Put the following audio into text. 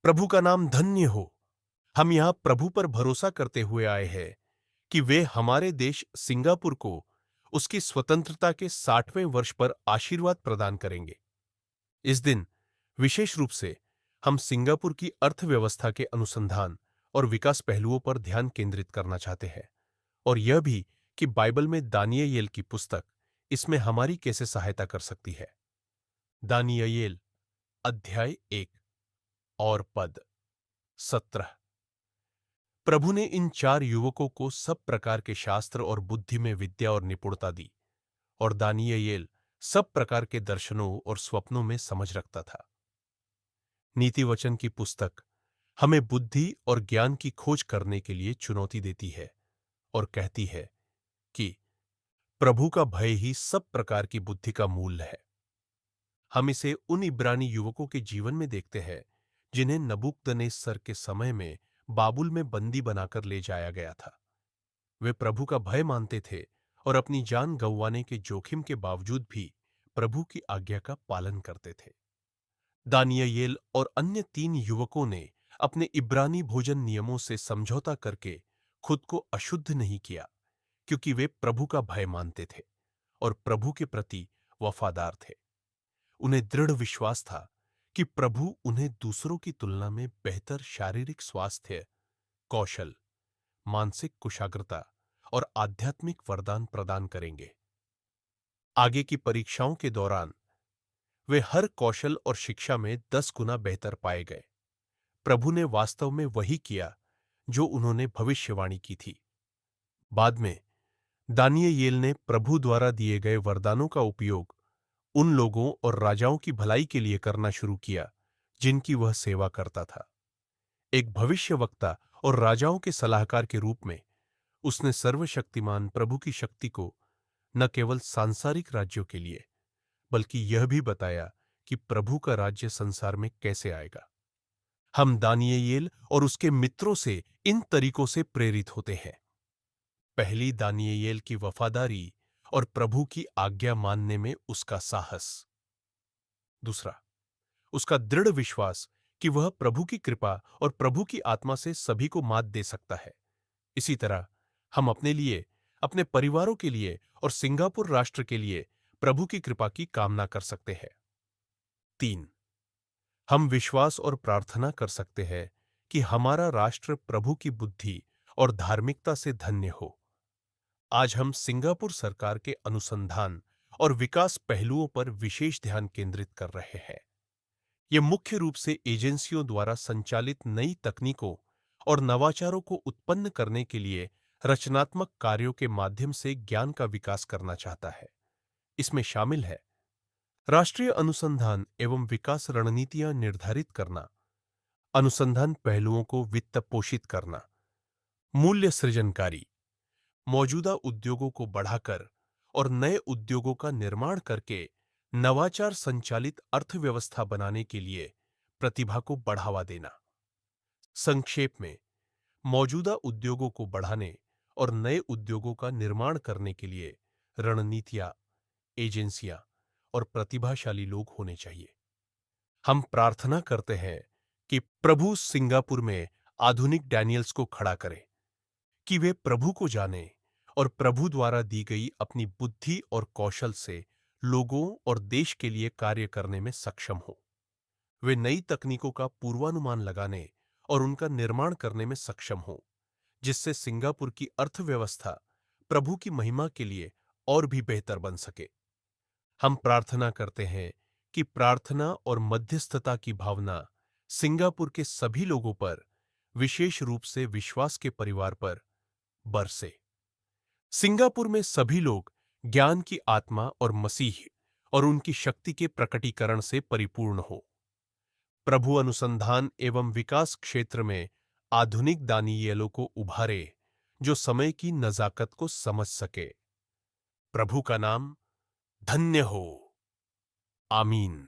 प्रभु का नाम धन्य हो। हम यहाँ प्रभु पर भरोसा करते हुए आए हैं कि वे हमारे देश सिंगापुर को उसकी स्वतंत्रता के 60वें वर्ष पर आशीर्वाद प्रदान करेंगे। इस दिन विशेष रूप से हम सिंगापुर की अर्थव्यवस्था के अनुसंधान और विकास पहलुओं पर ध्यान केंद्रित करना चाहते हैं, और यह भी कि बाइबल में दानियेल की पुस्तक इसमें हमारी कैसे सहायता कर सकती है। दानियेल अध्याय 1 और पद 17। प्रभु ने इन 4 युवकों को सब प्रकार के शास्त्र और बुद्धि में विद्या और निपुणता दी, और दानियेल सब प्रकार के दर्शनों और स्वप्नों में समझ रखता था। नीति वचन की पुस्तक हमें बुद्धि और ज्ञान की खोज करने के लिए चुनौती देती है और कहती है कि प्रभु का भय ही सब प्रकार की बुद्धि का मूल है। हम इसे उन इब्रानी युवकों के जीवन में देखते हैं जिन्हें नबूकदनेस्सर के समय में बाबुल में बंदी बनाकर ले जाया गया था। वे प्रभु का भय मानते थे और अपनी जान गंवाने के जोखिम के बावजूद भी प्रभु की आज्ञा का पालन करते थे। दानियेल और अन्य 3 युवकों ने अपने इब्रानी भोजन नियमों से समझौता करके खुद को अशुद्ध नहीं किया, क्योंकि वे प्रभु का भय मानते थे और प्रभु के प्रति वफादार थे। उन्हें दृढ़ विश्वास था कि प्रभु उन्हें दूसरों की तुलना में बेहतर शारीरिक स्वास्थ्य, कौशल, मानसिक कुशाग्रता और आध्यात्मिक वरदान प्रदान करेंगे। आगे की परीक्षाओं के दौरान वे हर कौशल और शिक्षा में 10 गुना बेहतर पाए गए। प्रभु ने वास्तव में वही किया जो उन्होंने भविष्यवाणी की थी। बाद में दानियेल ने प्रभु द्वारा दिए गए वरदानों का उपयोग उन लोगों और राजाओं की भलाई के लिए करना शुरू किया जिनकी वह सेवा करता था। एक भविष्यवक्ता और राजाओं के सलाहकार के रूप में उसने सर्वशक्तिमान प्रभु की शक्ति को न केवल सांसारिक राज्यों के लिए, बल्कि यह भी बताया कि प्रभु का राज्य संसार में कैसे आएगा। हम दानियेल और उसके मित्रों से इन तरीकों से प्रेरित होते हैं। पहली, दानियेल की वफादारी और प्रभु की आज्ञा मानने में उसका साहस। दूसरा, उसका दृढ़ विश्वास कि वह प्रभु की कृपा और प्रभु की आत्मा से सभी को मात दे सकता है। इसी तरह हम अपने लिए, अपने परिवारों के लिए और सिंगापुर राष्ट्र के लिए प्रभु की कृपा की कामना कर सकते हैं। 3, हम विश्वास और प्रार्थना कर सकते हैं कि हमारा राष्ट्र प्रभु की बुद्धि और धार्मिकता से धन्य हो। आज हम सिंगापुर सरकार के अनुसंधान और विकास पहलुओं पर विशेष ध्यान केंद्रित कर रहे हैं। ये मुख्य रूप से एजेंसियों द्वारा संचालित नई तकनीकों और नवाचारों को उत्पन्न करने के लिए रचनात्मक कार्यों के माध्यम से ज्ञान का विकास करना चाहता है। इसमें शामिल है राष्ट्रीय अनुसंधान एवं विकास रणनीतियां निर्धारित करना, अनुसंधान पहलुओं को वित्त पोषित करना, मूल्य सृजनकारी, मौजूदा उद्योगों को बढ़ाकर और नए उद्योगों का निर्माण करके नवाचार संचालित अर्थव्यवस्था बनाने के लिए प्रतिभा को बढ़ावा देना। संक्षेप में, मौजूदा उद्योगों को बढ़ाने और नए उद्योगों का निर्माण करने के लिए रणनीतियां, एजेंसियां और प्रतिभाशाली लोग होने चाहिए। हम प्रार्थना करते हैं कि प्रभु सिंगापुर में आधुनिक डैनियल्स को खड़ा करे, कि वे प्रभु को जाने और प्रभु द्वारा दी गई अपनी बुद्धि और कौशल से लोगों और देश के लिए कार्य करने में सक्षम हो। वे नई तकनीकों का पूर्वानुमान लगाने और उनका निर्माण करने में सक्षम हो, जिससे सिंगापुर की अर्थव्यवस्था प्रभु की महिमा के लिए और भी बेहतर बन सके। हम प्रार्थना करते हैं कि प्रार्थना और मध्यस्थता की भावना सिंगापुर के सभी लोगों पर, विशेष रूप से विश्वास के परिवार पर, बरसे। सिंगापुर में सभी लोग ज्ञान की आत्मा और मसीह और उनकी शक्ति के प्रकटीकरण से परिपूर्ण हो। प्रभु अनुसंधान एवं विकास क्षेत्र में आधुनिक दानियेलों को उभारे जो समय की नजाकत को समझ सके। प्रभु का नाम धन्य हो। आमीन।